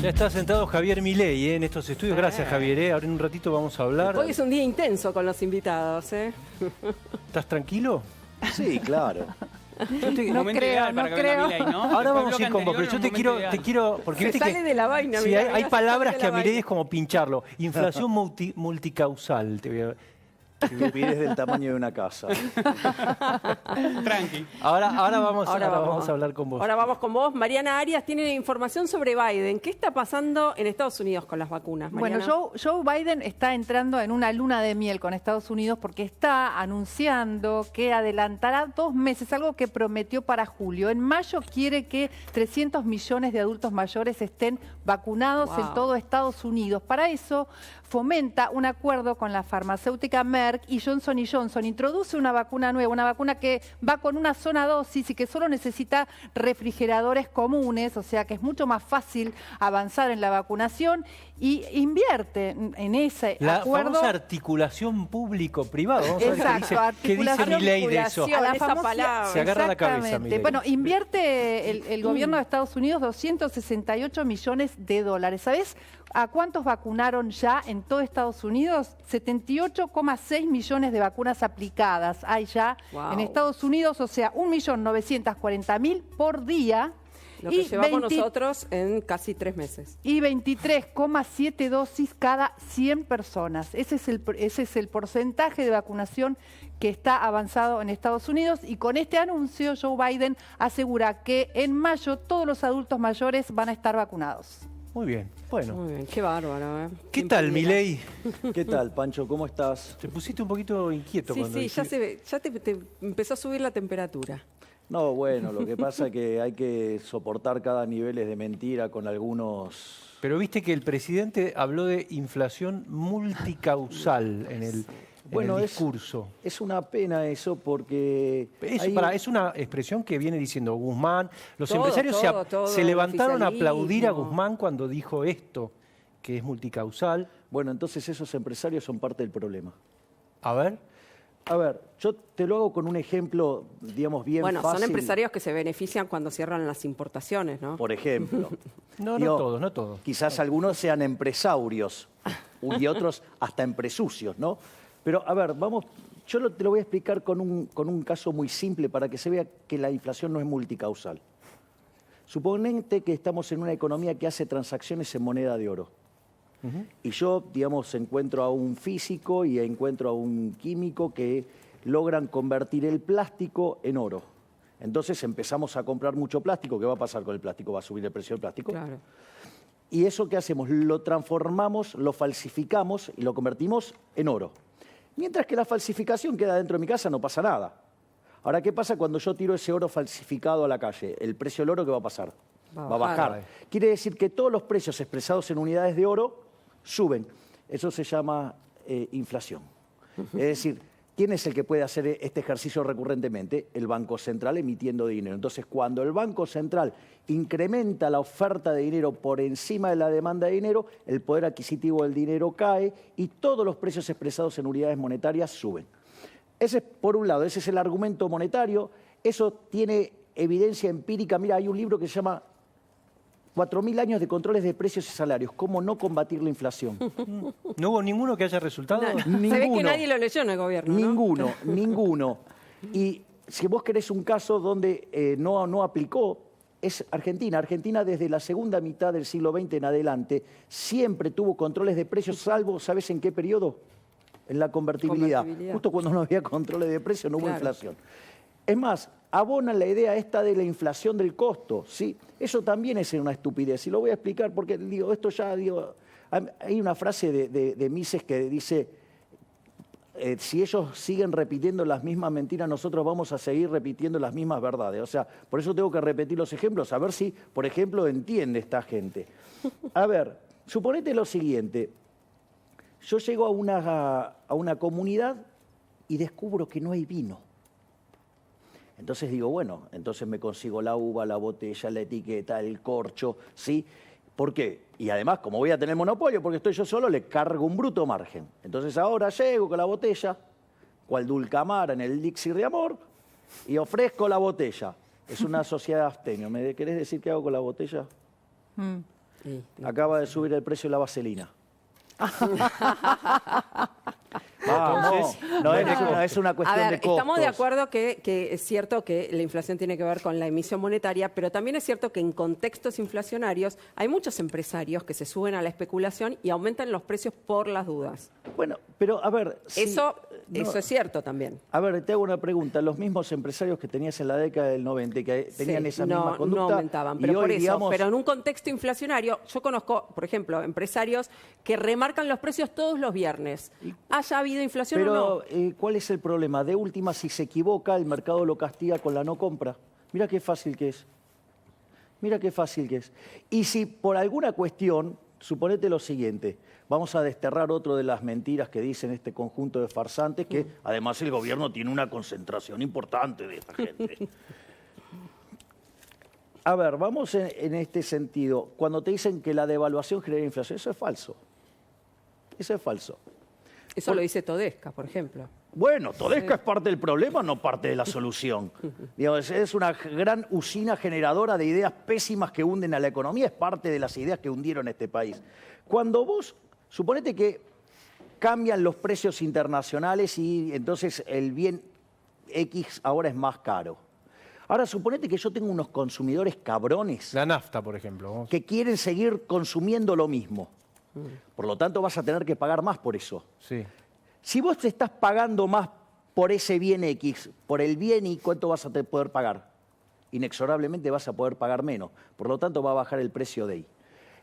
Ya está sentado Javier Milei en estos estudios. Gracias, Javier. Ahora en un ratito vamos a hablar. Hoy es un día intenso con los invitados, ¿eh? ¿Estás tranquilo? Sí, claro. No creo, no creo. Ahora vamos a ir con vos, pero yo te quiero porque Se viste sale que de la vaina. sí, mirá, hay mirá, palabras se que a sale de la Milei vaina. es como pincharlo. Inflación multicausal. Te voy a... Estupidez del tamaño de una casa. Tranqui. Ahora vamos a Ahora hablar con vos. Ahora vamos con vos. Mariana Arias tiene información sobre Biden. ¿Qué está pasando en Estados Unidos con las vacunas, Mariana? Bueno, Joe Biden está entrando en una luna de miel con Estados Unidos porque está anunciando que adelantará 2 meses, algo que prometió para julio. En mayo quiere que 300 millones de adultos mayores estén vacunados en todo Estados Unidos. Para eso fomenta un acuerdo con la farmacéutica Merck y Johnson & Johnson. Introduce una vacuna nueva, una vacuna que va con una sola dosis y que solo necesita refrigeradores comunes, o sea que es mucho más fácil avanzar en la vacunación y invierte en ese La acuerdo. famosa articulación público-privado. Vamos a ver Exacto, qué dice Milei de eso. articulación. A la esa famosa- palabra. Se agarra la cabeza, Exactamente. Milei. Bueno, invierte el gobierno de Estados Unidos 268 millones de dólares. ¿Sabés a cuántos vacunaron ya en todo Estados Unidos? 78,6 millones de vacunas aplicadas hay ya Wow. en Estados Unidos, o sea, 1.940.000 por día. Lo que llevamos nosotros en casi 3 meses. Y 23,7 dosis cada 100 personas. Ese es el porcentaje de vacunación que está avanzado en Estados Unidos. Y con este anuncio, Joe Biden asegura que en mayo todos los adultos mayores van a estar vacunados. Muy bien. Bueno. Muy bien, qué bárbaro, ¿eh? ¿Qué Siempre tal, bien. Milei? ¿Qué tal, Pancho? ¿Cómo estás? Te pusiste un poquito inquieto Sí, cuando sí, ya dijiste- se ve, ya te empezó a subir la temperatura. No, bueno, lo que pasa es que hay que soportar cada nivel de mentira con algunos... Pero viste que el presidente habló de inflación multicausal en el discurso. Es una pena eso porque... Es una expresión que viene diciendo Guzmán. Los Todo, empresarios todo se el levantaron a aplaudir a oficialismo. Guzmán cuando dijo esto, que es multicausal. Bueno, entonces esos empresarios son parte del problema. A ver. A ver, yo te lo hago con un ejemplo, digamos, bien Bueno, fácil. son empresarios que se benefician cuando cierran las importaciones, ¿no? Por ejemplo. No Digo, todos, no todos. Quizás algunos sean empresarios y otros hasta empresucios, ¿no? Pero, a ver, vamos, te lo voy a explicar con un caso muy simple para que se vea que la inflación no es multicausal. Suponete que estamos en una economía que hace transacciones en moneda de oro. Y yo, digamos, encuentro a un físico y encuentro a un químico que logran convertir el plástico en oro. Entonces empezamos a comprar mucho plástico. ¿Qué va a pasar con el plástico? ¿Va a subir el precio del plástico? Claro. ¿Y eso qué hacemos? Lo transformamos, lo falsificamos y lo convertimos en oro. Mientras que la falsificación queda dentro de mi casa, no pasa nada. Ahora, ¿qué pasa cuando yo tiro ese oro falsificado a la calle? ¿El precio del oro qué va a pasar? Va a Va a bajar. bajar. Quiere decir que todos los precios expresados en unidades de oro suben. Eso se llama inflación. Es decir, ¿quién es el que puede hacer este ejercicio recurrentemente? El Banco Central emitiendo dinero. Entonces, cuando el Banco Central incrementa la oferta de dinero por encima de la demanda de dinero, el poder adquisitivo del dinero cae y todos los precios expresados en unidades monetarias suben. Ese es, por un lado, ese es el argumento monetario. Eso tiene evidencia empírica. Mira, hay un libro que se llama 4.000 años de controles de precios y salarios. ¿Cómo no combatir la inflación? ¿No hubo ninguno que haya resultado? Se ve que Ninguno. nadie lo leyó en el gobierno, ¿no? Ninguno. Y si vos querés un caso donde no aplicó, es Argentina. Argentina desde la segunda mitad del siglo XX en adelante siempre tuvo controles de precios, salvo, ¿sabes en qué periodo? En la convertibilidad. Justo cuando no había controles de precios no hubo Claro. inflación. Es más, abonan la idea esta de la inflación del costo, ¿sí? Eso también es una estupidez. Y lo voy a explicar porque, digo, esto ya, digo... Hay una frase de Mises que dice... si ellos siguen repitiendo las mismas mentiras, nosotros vamos a seguir repitiendo las mismas verdades. O sea, por eso tengo que repetir los ejemplos, a ver si, por ejemplo, entiende esta gente. A ver, suponete lo siguiente. Yo llego a una comunidad y descubro que no hay vino. Entonces digo, bueno, entonces me consigo la uva, la botella, la etiqueta, el corcho, ¿sí? ¿Por qué? Y además, como voy a tener monopolio, porque estoy yo solo, le cargo un bruto margen. Entonces ahora llego con la botella, cual Dulcamara en el elixir de amor, y ofrezco la botella. Es una sociedad abstemio. ¿Me querés decir qué hago con la botella? Sí, Acaba de subir el precio de la vaselina. Entonces, es una cuestión A ver, de costos. estamos de acuerdo que es cierto que la inflación tiene que ver con la emisión monetaria, pero también es cierto que en contextos inflacionarios hay muchos empresarios que se suben a la especulación y aumentan los precios por las dudas. Bueno, pero a ver... Eso es cierto también. A ver, te hago una pregunta. Los mismos empresarios que tenías en la década del 90 y que tenían esa misma conducta... No aumentaban, pero y hoy, por eso. digamos, Pero en un contexto inflacionario, yo conozco, por ejemplo, empresarios que remarcan los precios todos los viernes. ¿Haya habido inflación pero, o no? ¿cuál es el problema? De última, si se equivoca, el mercado lo castiga con la no compra. Mira qué fácil que es. Mira qué fácil que es. Y si por alguna cuestión, suponete lo siguiente, vamos a desterrar otro de las mentiras que dicen este conjunto de farsantes, que además el gobierno tiene una concentración importante de esta gente. A ver, vamos en este sentido. Cuando te dicen que la devaluación genera inflación, eso es falso. Eso es falso. Eso lo dice Todesca, por ejemplo. Bueno, Todesca es parte del problema, no parte de la solución. Digamos, es una gran usina generadora de ideas pésimas que hunden a la economía, es parte de las ideas que hundieron este país. Cuando vos, suponete que cambian los precios internacionales y entonces el bien X ahora es más caro. Ahora, suponete que yo tengo unos consumidores cabrones. La nafta, por ejemplo. Que quieren seguir consumiendo lo mismo. Por lo tanto, vas a tener que pagar más por eso. Sí. Si vos te estás pagando más por ese bien X, por el bien Y, ¿cuánto vas a poder pagar? Inexorablemente vas a poder pagar menos. Por lo tanto, va a bajar el precio de Y.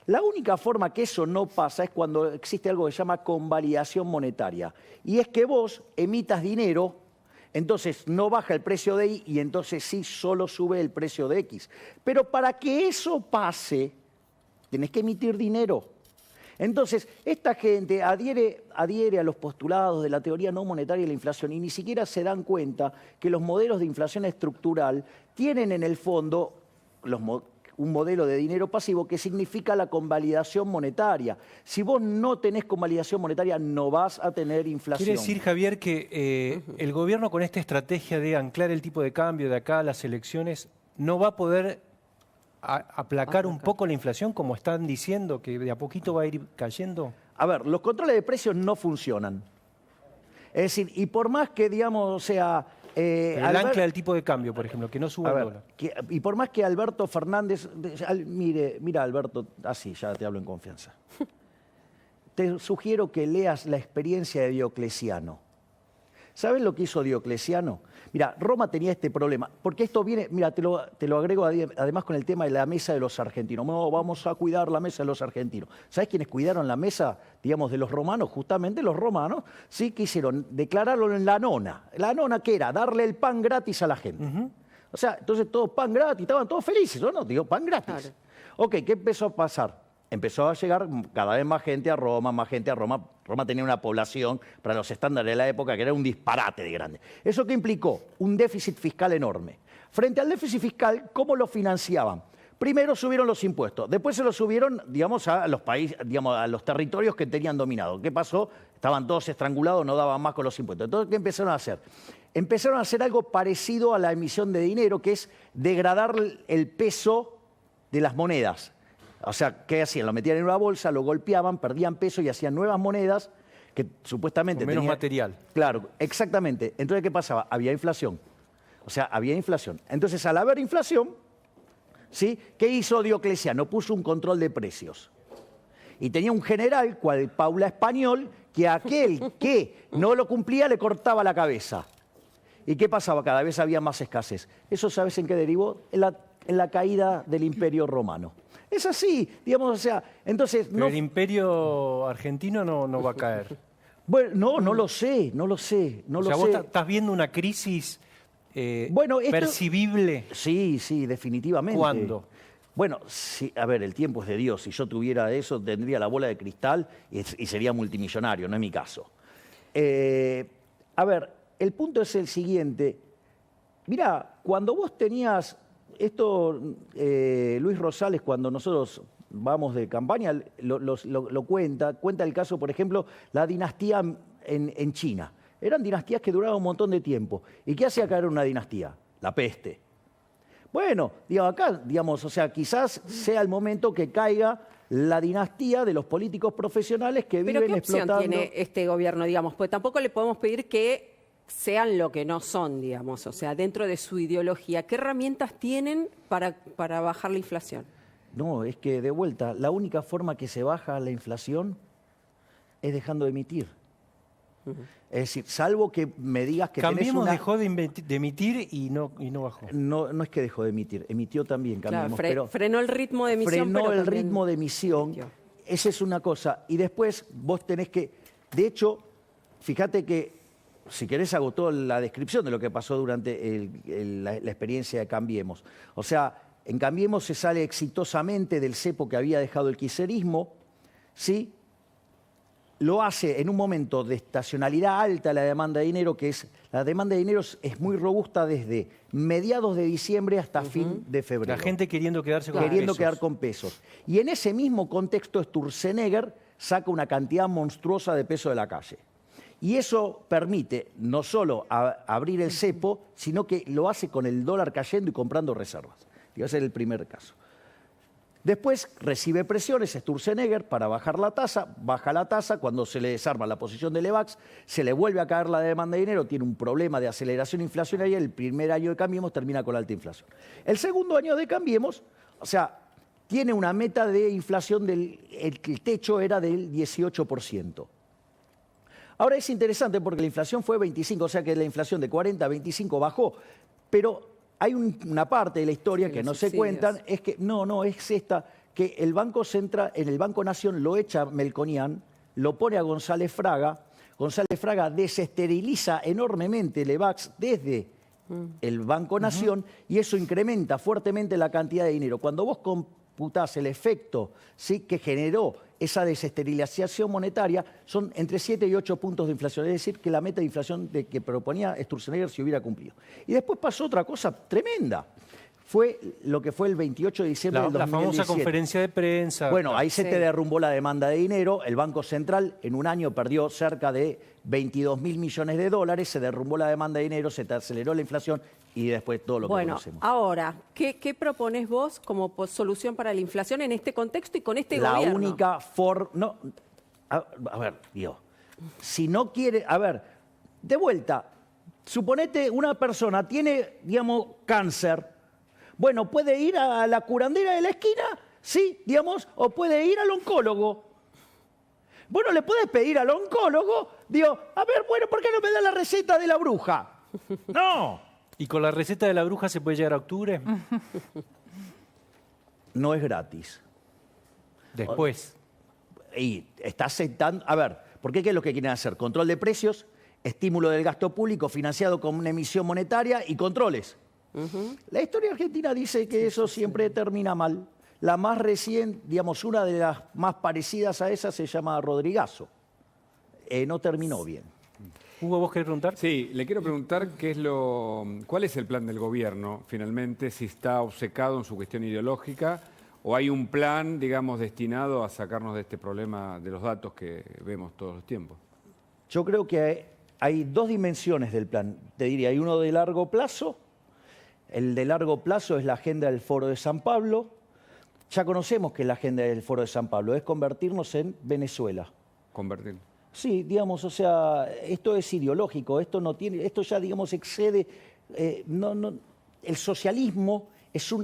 La única forma que eso no pasa es cuando existe algo que se llama convalidación monetaria. Y es que vos emitas dinero, entonces no baja el precio de Y y entonces sí solo sube el precio de X. Pero para que eso pase, tenés que emitir dinero. Entonces, esta gente adhiere a los postulados de la teoría no monetaria de la inflación y ni siquiera se dan cuenta que los modelos de inflación estructural tienen en el fondo un modelo de dinero pasivo que significa la convalidación monetaria. Si vos no tenés convalidación monetaria, no vas a tener inflación. Quiere decir, Javier, que el gobierno con esta estrategia de anclar el tipo de cambio de acá a las elecciones no va a poder aplacar un poco la inflación, como están diciendo, que de a poquito va a ir cayendo? A ver, los controles de precios no funcionan. Es decir, y por más que, digamos, o sea... el ancla del tipo de cambio, por ejemplo, que no suba el dólar. Y por más que Alberto Fernández... Mira, Alberto, así ya te hablo en confianza. Te sugiero que leas la experiencia de Diocleciano. ¿Sabes lo que hizo Diocleciano? Mira, Roma tenía este problema, porque esto viene, mira, te lo agrego además con el tema de la mesa de los argentinos. No, vamos a cuidar la mesa de los argentinos. ¿Sabes quiénes cuidaron la mesa, digamos, de los romanos? Justamente los romanos, ¿sí? ¿Qué hicieron? Declararon en la nona. ¿La nona qué era? Darle el pan gratis a la gente. O sea, entonces todo pan gratis, estaban todos felices, ¿no? Digo, pan gratis. Claro. Ok, ¿qué empezó a pasar? Empezó a llegar cada vez más gente a Roma, más gente a Roma. Roma tenía una población, para los estándares de la época, que era un disparate de grande. ¿Eso qué implicó? Un déficit fiscal enorme. Frente al déficit fiscal, ¿cómo lo financiaban? Primero subieron los impuestos, después se los subieron, digamos, a los países, digamos, a los territorios que tenían dominado. ¿Qué pasó? Estaban todos estrangulados, no daban más con los impuestos. Entonces, ¿qué empezaron a hacer? Empezaron a hacer algo parecido a la emisión de dinero, que es degradar el peso de las monedas. O sea, ¿qué hacían? Lo metían en una bolsa, lo golpeaban, perdían peso y hacían nuevas monedas que supuestamente con menos material. Claro, exactamente. Entonces, ¿qué pasaba? Había inflación. O sea, había inflación. Entonces, al haber inflación, ¿sí? ¿Qué hizo Diocleciano? Puso un control de precios. Y tenía un general, cual Paula Español, que a aquel que no lo cumplía le cortaba la cabeza. ¿Y qué pasaba? Cada vez había más escasez. ¿Eso sabes en qué derivó? En la caída del Imperio Romano. Es así, digamos, o sea, entonces... Pero el imperio argentino no va a caer. Bueno, no lo sé. O sea, vos estás viendo una crisis percibible. Sí, definitivamente. ¿Cuándo? Bueno, sí, a ver, el tiempo es de Dios. Si yo tuviera eso, tendría la bola de cristal y sería multimillonario, no es mi caso. A ver, el punto es el siguiente. Mirá, cuando vos tenías... Esto, Luis Rosales, cuando nosotros vamos de campaña, lo cuenta el caso, por ejemplo, la dinastía en China. Eran dinastías que duraban un montón de tiempo. ¿Y qué hacía caer una dinastía? La peste. Bueno, digamos, acá, digamos, o sea, quizás sea el momento que caiga la dinastía de los políticos profesionales que Pero viven ¿qué opción explotando. tiene este gobierno, digamos? Pues tampoco le podemos pedir que sean lo que no son, digamos. O sea, dentro de su ideología, ¿qué herramientas tienen para bajar la inflación? No, es que de vuelta, la única forma que se baja la inflación es dejando de emitir. Es decir, salvo que me digas que tenés Cambiemos una... dejó de emitir y no bajó. No es que dejó de emitir, emitió también, Cambiemos. Claro, pero frenó el ritmo de emisión. frenó pero el también ritmo de emisión. emitió. Esa es una cosa. Y después vos tenés que... De hecho, fíjate que, si querés, hago toda la descripción de lo que pasó durante la experiencia de Cambiemos. O sea, en Cambiemos se sale exitosamente del cepo que había dejado el kirchnerismo, ¿sí? Lo hace en un momento de estacionalidad alta la demanda de dinero, que es la demanda de dinero es muy robusta desde mediados de diciembre hasta fin de febrero. La gente queriendo quedarse con Queriendo pesos. quedar con pesos. Y en ese mismo contexto Sturzenegger saca una cantidad monstruosa de peso de la calle. Y eso permite no solo abrir el cepo, sino que lo hace con el dólar cayendo y comprando reservas. Y ese es el primer caso. Después recibe presiones Sturzenegger para bajar la tasa, baja la tasa, cuando se le desarma la posición de Levax, se le vuelve a caer la demanda de dinero, tiene un problema de aceleración inflacionaria, el primer año de Cambiemos termina con alta inflación. El segundo año de Cambiemos, o sea, tiene una meta de inflación, el techo era del 18%. Ahora es interesante porque la inflación fue 25, o sea que la inflación de 40 a 25 bajó, pero hay una parte de la historia que no se cuentan, es que es esta, que el Banco Central, en el Banco Nación lo echa Melconian, lo pone a González Fraga desesteriliza enormemente el Levax desde el Banco Nación y eso incrementa fuertemente la cantidad de dinero. Cuando vos computás el efecto, ¿sí?, que generó esa desesterilización monetaria, son entre 7 y 8 puntos de inflación. Es decir, que la meta de inflación que proponía Sturzenegger se hubiera cumplido. Y después pasó otra cosa tremenda. Fue lo que fue el 28 de diciembre del 2017. La famosa conferencia de prensa. Bueno, ahí se te derrumbó la demanda de dinero. El Banco Central en un año perdió cerca de 22.000 millones de dólares. Se derrumbó la demanda de dinero, se te aceleró la inflación y después todo lo que conocemos. Bueno, ahora, ¿qué propones vos como solución para la inflación en este contexto y con este gobierno? La única forma... A ver, Dios. Si no quiere... A ver, de vuelta, suponete una persona tiene, digamos, cáncer. Bueno, puede ir a la curandera de la esquina, sí, digamos, o puede ir al oncólogo. Bueno, le puedes pedir al oncólogo, digo, a ver, bueno, ¿por qué no me da la receta de la bruja? No. ¿Y con la receta de la bruja se puede llegar a octubre? No es gratis. Después. Y está aceptando... A ver, ¿por qué? ¿Qué es lo que quieren hacer? Control de precios, estímulo del gasto público financiado con una emisión monetaria y controles. La historia argentina dice que eso siempre termina mal. La más reciente, digamos, una de las más parecidas a esa se llama Rodrigazo. No terminó bien. Hugo, ¿vos querés preguntar? Sí, le quiero preguntar cuál es el plan del gobierno, finalmente, si está obcecado en su cuestión ideológica o hay un plan, digamos, destinado a sacarnos de este problema de los datos que vemos todos los tiempos. Yo creo que hay dos dimensiones del plan. Te diría, hay uno de largo plazo. El de largo plazo es la agenda del Foro de San Pablo. Ya conocemos que la agenda del Foro de San Pablo es convertirnos en Venezuela. Convertir. Sí, digamos, o sea, esto es ideológico, esto ya, digamos, excede, el socialismo es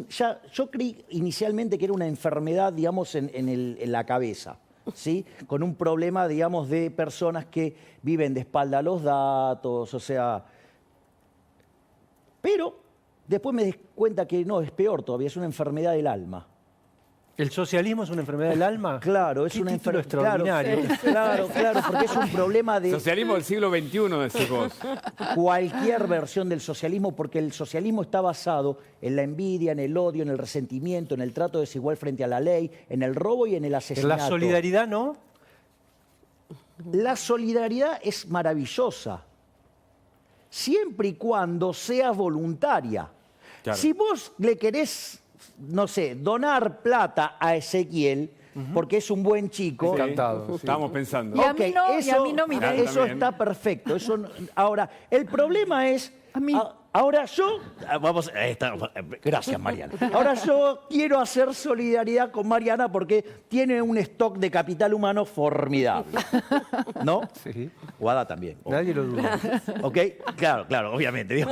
yo creí inicialmente que era una enfermedad, digamos, en la cabeza, ¿sí? Con un problema, digamos, de personas que viven de espalda a los datos, o sea, pero después me di cuenta que no, es peor todavía, es una enfermedad del alma. ¿El socialismo es una enfermedad del alma? Claro, es una enfermedad extraordinaria. Claro, porque es un problema de... Socialismo del siglo XXI, decís vos. Cualquier versión del socialismo, porque el socialismo está basado en la envidia, en el odio, en el resentimiento, en el trato desigual frente a la ley, en el robo y en el asesinato. ¿La solidaridad no? La solidaridad es maravillosa, siempre y cuando sea voluntaria. Claro. Si vos le querés, no sé, donar plata a Ezequiel, porque es un buen chico. Encantado. Sí. Estábamos pensando. Y a mí no, mire. Eso está perfecto. Ahora, el problema es... Ahora yo, gracias Mariana. Ahora yo quiero hacer solidaridad con Mariana porque tiene un stock de capital humano formidable. ¿No? Sí. Guada también. Nadie lo duda. ¿Ok? Claro, obviamente.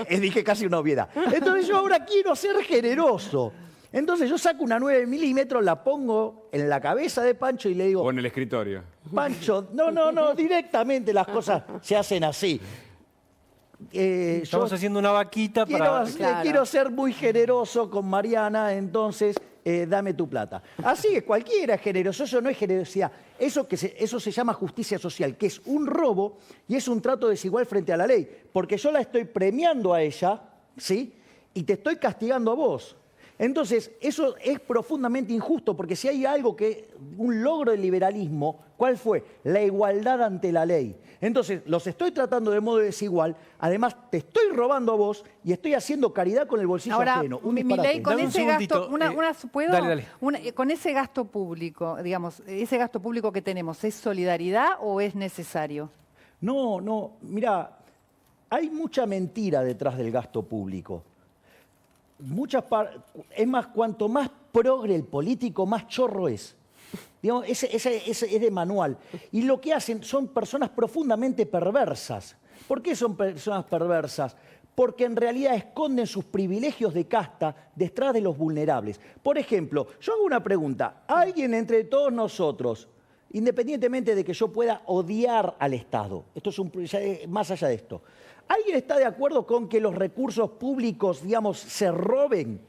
Dije casi una obviedad. Entonces yo ahora quiero ser generoso. Entonces yo saco una 9 milímetros, la pongo en la cabeza de Pancho y le digo, O en el escritorio. Pancho, no, directamente las cosas se hacen así. Estamos haciendo una vaquita para... Quiero ser muy generoso con Mariana, entonces dame tu plata. Así que cualquiera es generoso, eso no es generosidad. Eso se llama justicia social, que es un robo y es un trato desigual frente a la ley. Porque yo la estoy premiando a ella, ¿sí? Y te estoy castigando a vos. Entonces, eso es profundamente injusto, porque si hay algo un logro del liberalismo, ¿cuál fue? La igualdad ante la ley. Entonces, los estoy tratando de modo desigual, además te estoy robando a vos y estoy haciendo caridad con el bolsillo Ahora, ajeno. Un Milei, disparate. con Dame un ese gasto, segundito, ¿puedo? dale. Con ese gasto público, digamos, ese gasto público que tenemos, ¿es solidaridad o es necesario? No, mira, hay mucha mentira detrás del gasto público. Es más, cuanto más progre el político, más chorro es. Digamos, ese es de manual. Y lo que hacen son personas profundamente perversas. ¿Por qué son personas perversas? Porque en realidad esconden sus privilegios de casta detrás de los vulnerables. Por ejemplo, yo hago una pregunta. ¿Alguien entre todos nosotros, independientemente de que yo pueda odiar al Estado, esto es más allá de esto, ¿alguien está de acuerdo con que los recursos públicos, digamos, se roben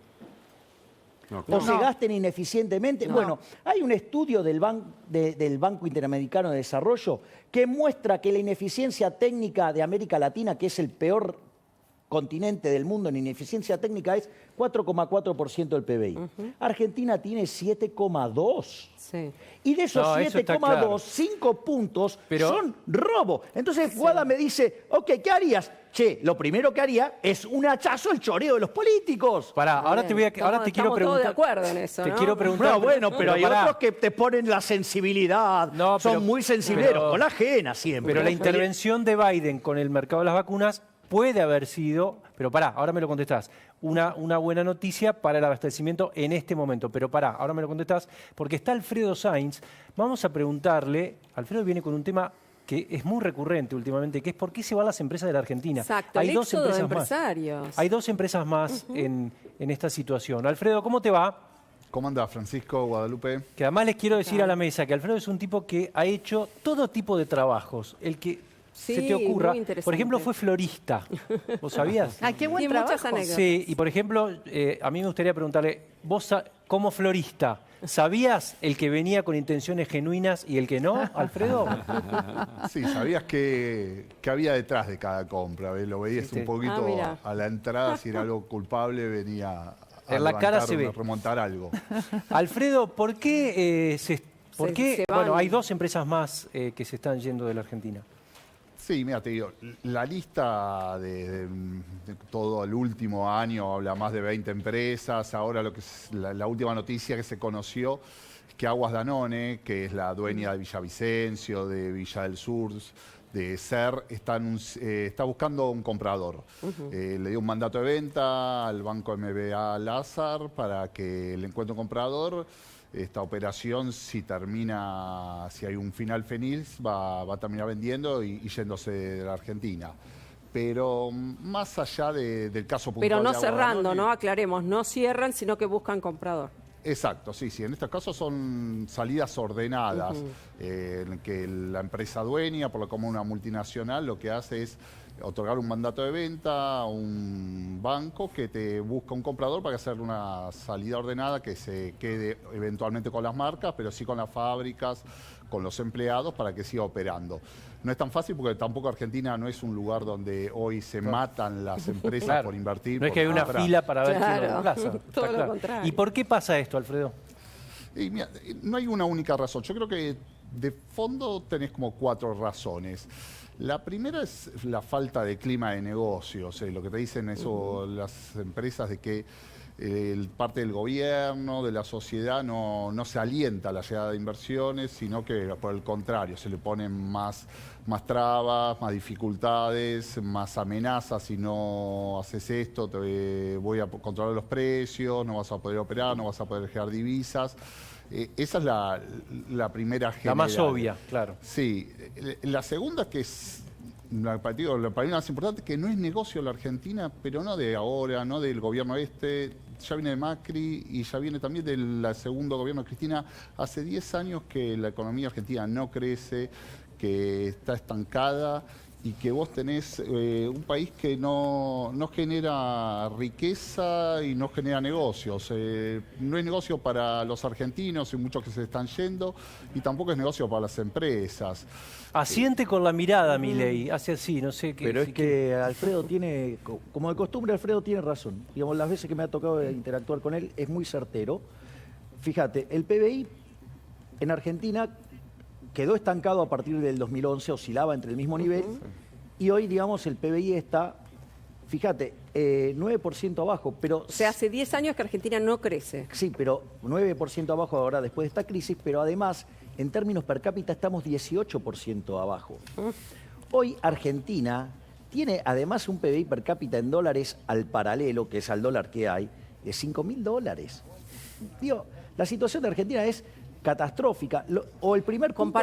No, o claro. se gasten ineficientemente? No. Bueno, hay un estudio del Banco Interamericano de Desarrollo que muestra que la ineficiencia técnica de América Latina, que es el peor continente del mundo en ineficiencia técnica, es 4,4% del PBI. Argentina tiene 7,2%. Sí. Y de esos No, eso está 7,2, claro. 5 puntos Pero- son robo. Entonces Guada me dice, ok, ¿qué harías? Che, lo primero que haría es un hachazo al choreo de los políticos. Pará, ahora te quiero Estamos preguntar... todos de acuerdo en eso, Te ¿no? quiero preguntar... No, bueno, pero hay pará. otros que te ponen la sensibilidad, No, son pero- muy sensibleros, pero- con la ajena siempre. Pero la intervención de Biden con el mercado de las vacunas puede haber sido, pero pará, ahora me lo contestás, una buena noticia para el abastecimiento en este momento. Pero pará, ahora me lo contestás, porque está Alfredo Sainz. Vamos a preguntarle, Alfredo viene con un tema que es muy recurrente últimamente, que es ¿por qué se van las empresas de la Argentina? Exacto, el éxodo de empresarios. Hay dos empresas más en esta situación. Alfredo, ¿cómo te va? ¿Cómo anda Francisco, Guadalupe? Que además les quiero decir a la mesa que Alfredo es un tipo que ha hecho todo tipo de trabajos. El que se Sí, te ocurra. muy interesante. Por ejemplo, fue florista. ¿Vos sabías? Ah, qué buen Sí, muchas trabajo. anécdotas. Sí, y por ejemplo, a mí me gustaría preguntarle, vos como florista, ¿sabías el que venía con intenciones genuinas y el que no, Alfredo? Sí, ¿sabías qué había detrás de cada compra? Lo veías Sí, sí. un poquito mira. a la entrada, si era algo culpable, venía a En la cara levantar, se ve. a remontar algo. Alfredo, ¿por qué, Se van. bueno, hay dos empresas más que se están yendo de la Argentina? Sí, mira, te digo, la lista de todo el último año habla más de 20 empresas. Ahora lo que es la última noticia que se conoció es que Aguas Danone, que es la dueña de Villavicencio, de Villa del Sur, de SER, está buscando un comprador. Le dio un mandato de venta al banco MBA Lazar para que le encuentre un comprador. Esta operación, si hay un final feliz, va a terminar vendiendo y yéndose de la Argentina. Pero más allá del caso puntual Pero no de Aguas cerrando, Danone, ¿no? Aclaremos, no cierran, sino que buscan comprador. Exacto, sí. En estos casos son salidas ordenadas, en que la empresa dueña, por lo como una multinacional, lo que hace es otorgar un mandato de venta a un banco que te busca un comprador para hacer una salida ordenada que se quede eventualmente con las marcas, pero sí con las fábricas, con los empleados, para que siga operando. No es tan fácil porque tampoco Argentina no es un lugar donde hoy se matan las empresas Claro. por invertir. No es por que hay una comprar. fila para ver quién lo Claro, reemplaza. Está todo lo claro. contrario. ¿Y por qué pasa esto, Alfredo? Y mira, no hay una única razón. Yo creo que de fondo tenés como 4 razones. La primera es la falta de clima de negocios. Lo que te dicen eso las empresas de que parte del gobierno, de la sociedad, no se alienta a la llegada de inversiones, sino que por el contrario, se le ponen más trabas, más dificultades, más amenazas. Si no haces esto, te voy a controlar los precios, no vas a poder operar, no vas a poder generar divisas. Esa es la primera general. La más obvia, claro. Sí. La segunda, que es para mí más importante, que no es negocio la Argentina, pero no de ahora, no del gobierno ya viene de Macri y ya viene también del segundo gobierno de Cristina. Hace 10 años que la economía argentina no crece, que está estancada y que vos tenés un país que no genera riqueza y no genera negocios. No es negocio para los argentinos y muchos que se están yendo, y tampoco es negocio para las empresas. Asiente con la mirada, Milei, hace así, no sé qué. Pero es que Alfredo tiene, como de costumbre, Alfredo tiene razón. Digamos, las veces que me ha tocado interactuar con él, es muy certero. Fíjate, el PBI en Argentina quedó estancado a partir del 2011, oscilaba entre el mismo nivel, y hoy, digamos, el PBI está, fíjate, 9% abajo, pero... O sea, hace 10 años que Argentina no crece. Sí, pero 9% abajo ahora después de esta crisis, pero además, en términos per cápita, estamos 18% abajo. Hoy Argentina tiene además un PBI per cápita en dólares al paralelo, que es al dólar que hay, de $5.000. Digo, la situación de Argentina es catastrófica. O el primer punto,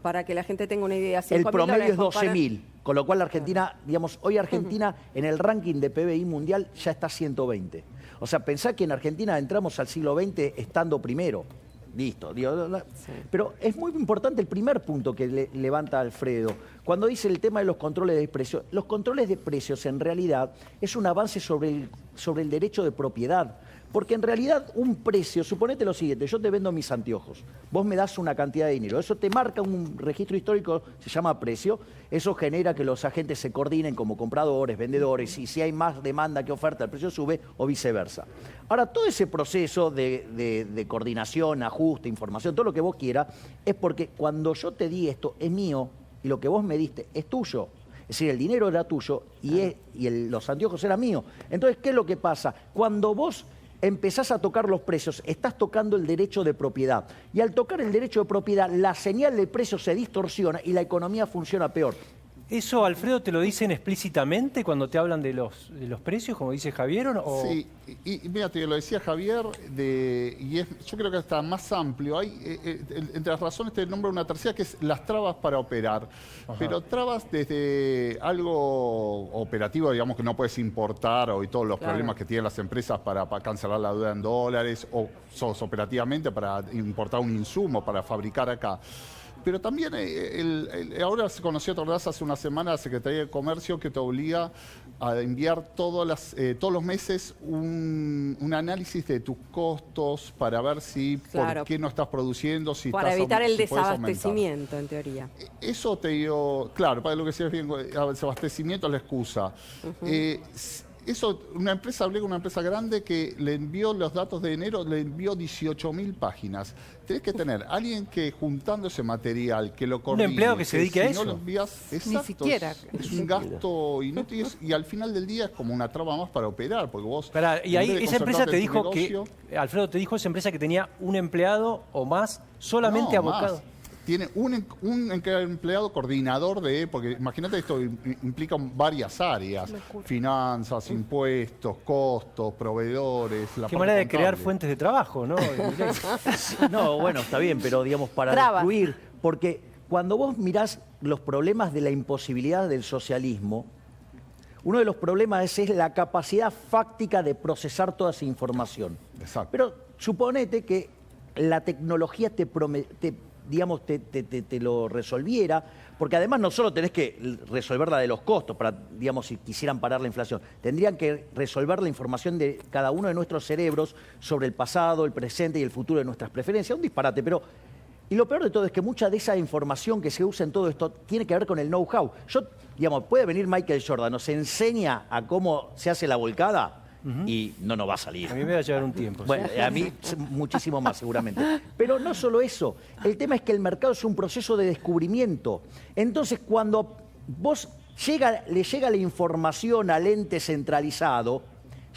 Para que la gente tenga una idea, el 5.000 promedio es dólares 12.000, con lo cual la Argentina, digamos, hoy Argentina en el ranking de PBI mundial ya está 120. O sea, pensá que en Argentina entramos al siglo XX estando primero. Listo. Pero es muy importante el primer punto que levanta Alfredo, cuando dice el tema de los controles de precios. Los controles de precios en realidad es un avance sobre el derecho de propiedad. Porque en realidad un precio, suponete lo siguiente, yo te vendo mis anteojos, vos me das una cantidad de dinero, eso te marca un registro histórico, se llama precio, eso genera que los agentes se coordinen como compradores, vendedores, y si hay más demanda que oferta, el precio sube o viceversa. Ahora, todo ese proceso de coordinación, ajuste, información, todo lo que vos quieras, es porque cuando yo te di esto es mío y lo que vos me diste es tuyo. Es decir, el dinero era tuyo y los anteojos eran míos. Entonces, ¿qué es lo que pasa? Cuando vos empezás a tocar los precios, estás tocando el derecho de propiedad. Y al tocar el derecho de propiedad, la señal del precio se distorsiona y la economía funciona peor. ¿Eso, Alfredo, te lo dicen explícitamente cuando te hablan de los precios, como dice Javier? ¿O? Sí, y mira, te lo decía Javier, yo creo que está más amplio. Hay, entre las razones te nombro una tercera, que es las trabas para operar. Ajá. Pero trabas desde algo operativo, digamos, que no puedes importar, hoy todos los problemas que tienen las empresas para cancelar la deuda en dólares, o operativamente para importar un insumo, para fabricar acá. Pero también ahora se conoció, ¿te acordás? Hace una semana la Secretaría de Comercio, que te obliga a enviar todos los meses un análisis de tus costos para ver si por qué no estás produciendo, si para evitar el si desabastecimiento, en teoría. Eso te digo, claro, para lo que sea bien, el desabastecimiento es la excusa. Eso, hablé con una empresa grande que le envió los datos de enero, le envió 18.000 páginas. Tenés que tener alguien que juntando ese material, que lo coordine. Un empleado que se dedique a eso. No lo envías, exacto, ni siquiera. Es un gasto inútil y al final del día es como una traba más para operar, porque vos... Y ahí esa empresa te dijo Alfredo te dijo esa empresa que tenía un empleado o más solamente abocado. Más. Tiene un empleado coordinador porque imagínate, esto implica varias áreas: finanzas, impuestos, costos, proveedores. Qué manera de crear fuentes de trabajo, ¿no? No, bueno, está bien, pero digamos, para destruir, porque cuando vos mirás los problemas de la imposibilidad del socialismo, uno de los problemas es la capacidad fáctica de procesar toda esa información. Exacto. Pero suponete que la tecnología te lo resolviera, porque además no solo tenés que resolver la de los costos, para, digamos, si quisieran parar la inflación, tendrían que resolver la información de cada uno de nuestros cerebros sobre el pasado, el presente y el futuro de nuestras preferencias. Un disparate, pero... Y lo peor de todo es que mucha de esa información que se usa en todo esto tiene que ver con el know-how. Puede venir Michael Jordan, nos enseña a cómo se hace la volcada, y no nos va a salir. A mí me va a llevar un tiempo. Bueno, sí. A mí muchísimo más seguramente. Pero no solo eso, el tema es que el mercado es un proceso de descubrimiento. Entonces, cuando le llega la información al ente centralizado,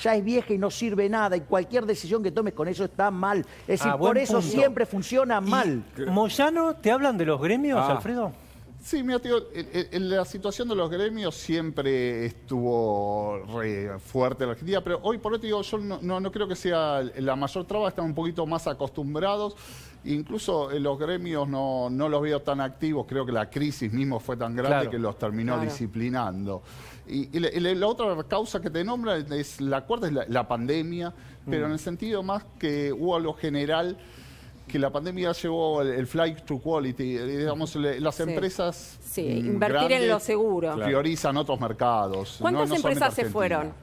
ya es vieja y no sirve nada, y cualquier decisión que tomes con eso está mal. Es decir, buen por eso punto. siempre funciona mal. ¿Y Moyano, te hablan de los gremios, Ah. Alfredo? Sí, mira, tío, la situación de los gremios siempre estuvo re fuerte en la Argentina, pero hoy por hoy, te digo, yo no creo que sea la mayor traba, están un poquito más acostumbrados. Incluso los gremios no los veo tan activos, creo que la crisis mismo fue tan grande Claro. que los terminó Claro. disciplinando. Y la otra causa que te nombra es la cuarta, es la pandemia, pero en el sentido más que hubo algo general, que la pandemia llevó el flight to quality, digamos, las Sí. empresas Sí, invertir en lo seguro. priorizan otros mercados. ¿Cuántas no solamente empresas se Argentina. fueron?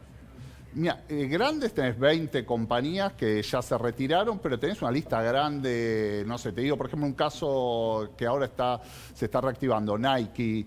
Mira, grandes tenés 20 compañías que ya se retiraron, pero tenés una lista grande, no sé, te digo, por ejemplo, un caso que ahora se está reactivando, Nike,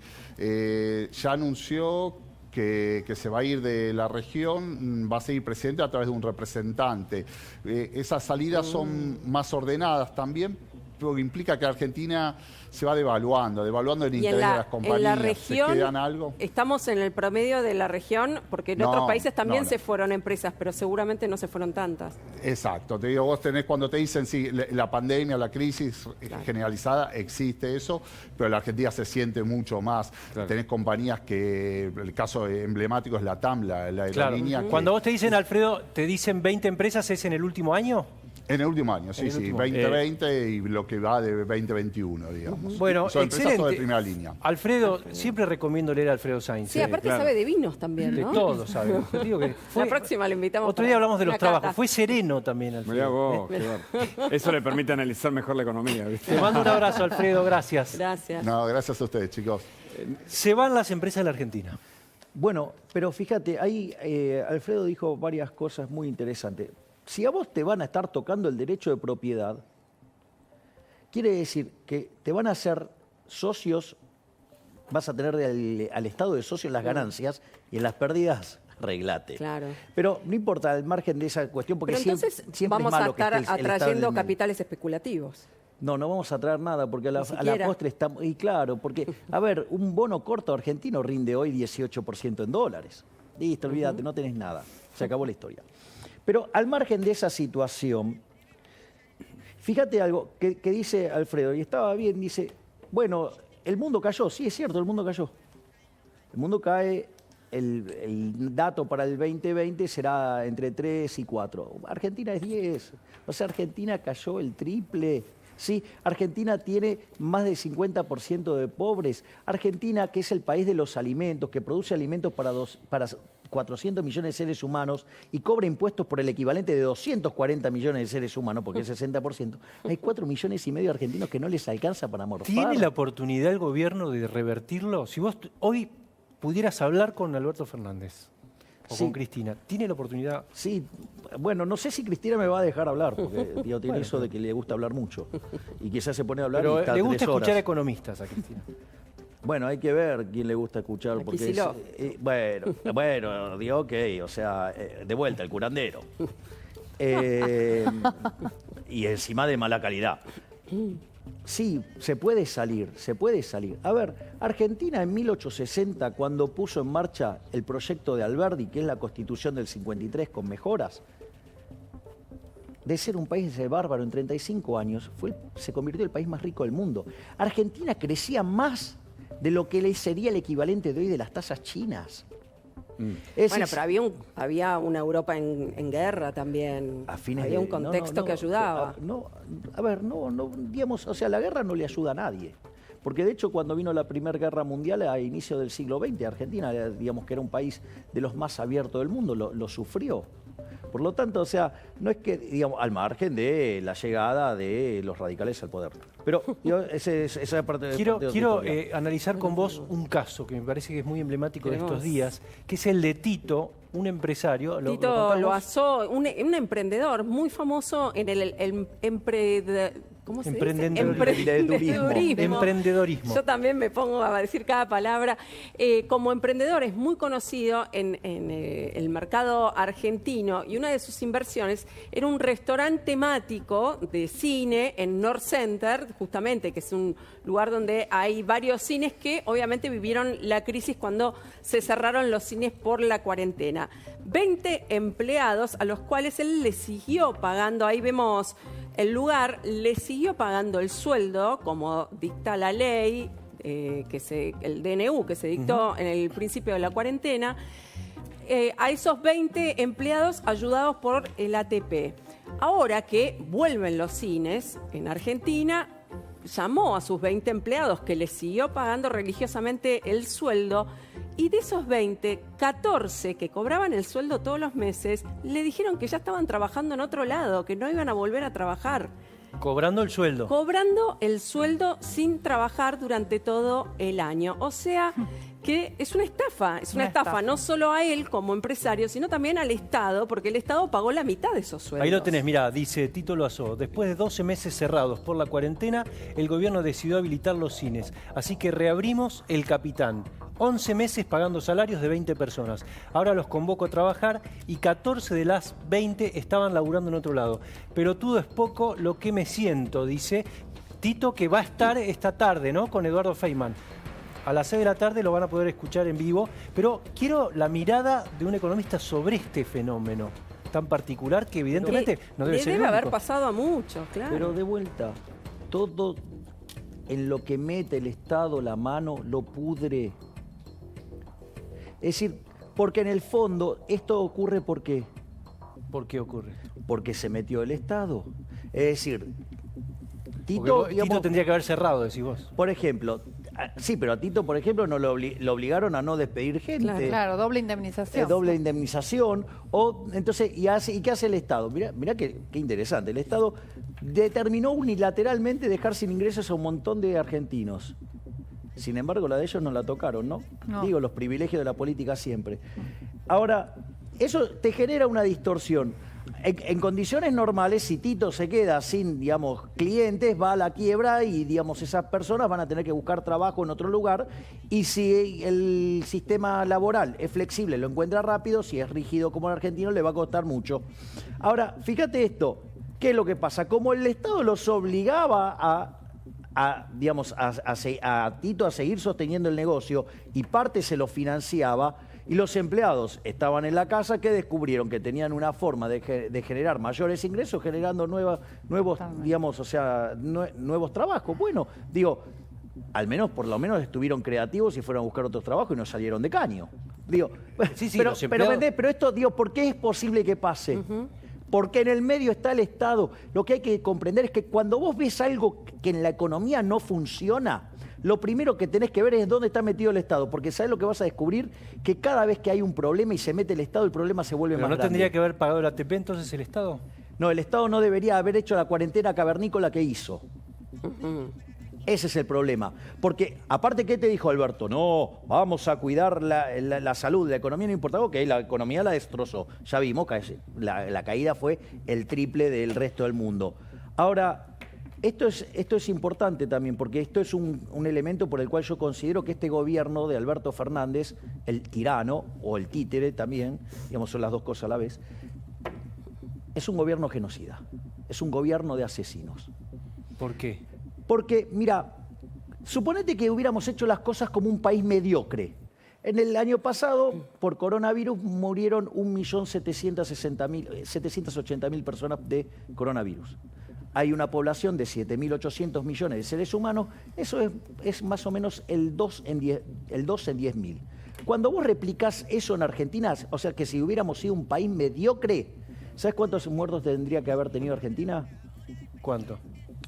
ya anunció que se va a ir de la región, va a seguir presidente a través de un representante. Esas salidas son más ordenadas también, lo que implica que Argentina se va devaluando el Y interés de las compañías. en la ¿Se región, quedan algo? estamos en el promedio de la región, porque en No, otros países también no. se fueron empresas, pero seguramente no se fueron tantas. Exacto, te digo, vos tenés cuando te dicen sí, la pandemia, la crisis generalizada, existe eso, pero en la Argentina se siente mucho más. Claro. Tenés compañías que, el caso emblemático es la TAM, la Claro. aerolínea. que- Cuando vos te dicen, Alfredo, te dicen 20 empresas, ¿es en el último año? En el último año, En sí, el sí, último. 2020 y lo que va de 2021, digamos. Bueno, Son empresas excelente. todas de primera línea. Alfredo, siempre recomiendo leer a Alfredo Sainz. Sí, aparte claro. sabe de vinos también, De ¿no? todo, ¿sabes? Te digo que La próxima le invitamos. Otro día para hablamos de los una cata. trabajos. Fue sereno también, Alfredo. Mirá vos, qué bárbaro. Eso le permite analizar mejor la economía, ¿viste? Te mando un abrazo, Alfredo. Gracias. Gracias. No, gracias a ustedes, chicos. Se van las empresas de la Argentina. Bueno, pero fíjate, ahí Alfredo dijo varias cosas muy interesantes. Si a vos te van a estar tocando el derecho de propiedad, quiere decir que te van a hacer socios, vas a tener al Estado de socios las ganancias y en las pérdidas, arreglate. Claro. Pero no importa al margen de esa cuestión, porque Pero siempre, entonces siempre vamos es a malo que estar esté el Estado en el atrayendo medio. capitales especulativos. No, no vamos a traer nada, porque a la siquiera. postre estamos... Y claro, porque, a ver, un bono corto argentino rinde hoy 18% en dólares. Listo, olvídate, no tenés nada. Se acabó la historia. Pero al margen de esa situación, fíjate algo que dice Alfredo, y estaba bien, dice, bueno, el mundo cayó. Sí, es cierto, el mundo cayó. El mundo cae, el dato para el 2020 será entre 3 y 4. Argentina es 10. O sea, Argentina cayó el triple. Sí, Argentina tiene más del 50% de pobres. Argentina, que es el país de los alimentos, que produce alimentos para 400 millones de seres humanos y cobra impuestos por el equivalente de 240 millones de seres humanos, porque es 60%, hay 4 millones y medio de argentinos que no les alcanza para morfar. ¿Tiene la oportunidad el gobierno de revertirlo? Si vos hoy pudieras hablar con Alberto Fernández o Sí. con Cristina, ¿tiene la oportunidad? Sí, bueno, no sé si Cristina me va a dejar hablar, porque tío, tiene eso de que le gusta hablar mucho. Y quizás se pone a hablar y Pero está le gusta 3 horas. escuchar a economistas a Cristina. Bueno, hay que ver quién le gusta escuchar. A Porque Kicillof. bueno, digo, ok, o sea, de vuelta, el curandero. Y encima de mala calidad. Sí, se puede salir, se puede salir. A ver, Argentina en 1860, cuando puso en marcha el proyecto de Alberdi, que es la Constitución del 53 con mejoras, de ser un país de bárbaro en 35 años, se convirtió en el país más rico del mundo. Argentina crecía más de lo que le sería el equivalente de hoy de las tasas chinas. Es Bueno, decir, pero había una Europa en guerra también. a fines había de- un contexto no, que ayudaba. Digamos, o sea, la guerra no le ayuda a nadie. Porque de hecho cuando vino la Primera Guerra Mundial a inicio del siglo XX, Argentina, digamos que era un país de los más abiertos del mundo, lo sufrió. Por lo tanto, o sea, no es que, digamos, al margen de la llegada de los radicales al poder. Pero esa parte de Quiero historia. analizar con vos un caso que me parece que es muy emblemático de estos Queremos. días, que es el de Tito, un empresario. Tito contamos? Loazó, un emprendedor muy famoso en el ¿Cómo se Emprendedorismo. dice? Emprendedorismo. Yo también me pongo a decir cada palabra. Como emprendedor es muy conocido en el mercado argentino y una de sus inversiones era un restaurante temático de cine en North Center, justamente, que es un lugar donde hay varios cines que obviamente vivieron la crisis cuando se cerraron los cines por la cuarentena. 20 empleados a los cuales él le siguió pagando, ahí vemos el lugar, le siguió pagando el sueldo, como dicta la ley, el DNU que se dictó en el principio de la cuarentena, a esos 20 empleados ayudados por el ATP. Ahora que vuelven los cines en Argentina, llamó a sus 20 empleados que les siguió pagando religiosamente el sueldo, y de esos 20, 14 que cobraban el sueldo todos los meses, le dijeron que ya estaban trabajando en otro lado, que no iban a volver a trabajar. Cobrando el sueldo. Cobrando el sueldo sin trabajar durante todo el año. O sea, que es una estafa. Es una estafa no solo a él como empresario, sino también al Estado, porque el Estado pagó la mitad de esos sueldos. Ahí lo tenés, mirá, dice Tito Loazó. Después de 12 meses cerrados por la cuarentena, el gobierno decidió habilitar los cines. Así que reabrimos El Capitán. 11 meses pagando salarios de 20 personas. Ahora los convoco a trabajar y 14 de las 20 estaban laburando en otro lado. Pero todo es poco lo que me siento, dice Tito, que va a estar esta tarde, ¿no? Con Eduardo Feynman. A las 6 de la tarde lo van a poder escuchar en vivo. Pero quiero la mirada de un economista sobre este fenómeno tan particular que evidentemente no debe ser el debe haber único. pasado a muchos, claro. Pero de vuelta, todo en lo que mete el Estado la mano lo pudre. Es decir, porque en el fondo esto ocurre ¿por qué? ¿Por qué ocurre? Porque se metió el Estado. Es decir, Tito digamos, tendría que haber cerrado, decís vos. por ejemplo, sí, pero a Tito, por ejemplo, no lo obligaron a no despedir gente. Claro, doble indemnización. Doble indemnización. Entonces, ¿y qué hace el Estado? Mirá qué interesante. El Estado determinó unilateralmente dejar sin ingresos a un montón de argentinos. Sin embargo, la de ellos no la tocaron, ¿no? Digo, los privilegios de la política siempre. Ahora, eso te genera una distorsión. En condiciones normales, si Tito se queda sin, digamos, clientes, va a la quiebra y, digamos, esas personas van a tener que buscar trabajo en otro lugar. Y si el sistema laboral es flexible, lo encuentra rápido, si es rígido como el argentino, le va a costar mucho. Ahora, fíjate esto. ¿Qué es lo que pasa? Como el Estado los obligaba a Tito a seguir sosteniendo el negocio y parte se lo financiaba, y los empleados estaban en la casa, que descubrieron que tenían una forma de generar mayores ingresos generando nuevos trabajos. Bueno, digo, por lo menos estuvieron creativos y fueron a buscar otros trabajos y no salieron de caño. Digo, Sí, pero esto, digo, ¿por qué es posible que pase? Porque en el medio está el Estado. Lo que hay que comprender es que cuando vos ves algo que en la economía no funciona, lo primero que tenés que ver es dónde está metido el Estado. Porque ¿sabés lo que vas a descubrir? Que cada vez que hay un problema y se mete el Estado, el problema se vuelve ¿Pero más no grande. tendría que haber pagado el ATP entonces el Estado? No, el Estado no debería haber hecho la cuarentena cavernícola que hizo. Ese es el problema. Porque, aparte, ¿qué te dijo Alberto? No, vamos a cuidar la salud, la economía no importa. Ok, la economía la destrozó. Ya vimos que la caída fue el triple del resto del mundo. Ahora, esto es importante también, porque esto es un elemento por el cual yo considero que este gobierno de Alberto Fernández, el tirano, o el títere también, digamos, son las dos cosas a la vez, es un gobierno genocida. Es un gobierno de asesinos. ¿Por qué? Porque, mira, suponete que hubiéramos hecho las cosas como un país mediocre. En el año pasado, por coronavirus, murieron 1.780.000 personas de coronavirus. Hay una población de 7.800 millones de seres humanos, eso es más o menos el 2 en 10.000. Cuando vos replicás eso en Argentina, o sea que si hubiéramos sido un país mediocre, ¿sabes cuántos muertos tendría que haber tenido Argentina? ¿Cuánto?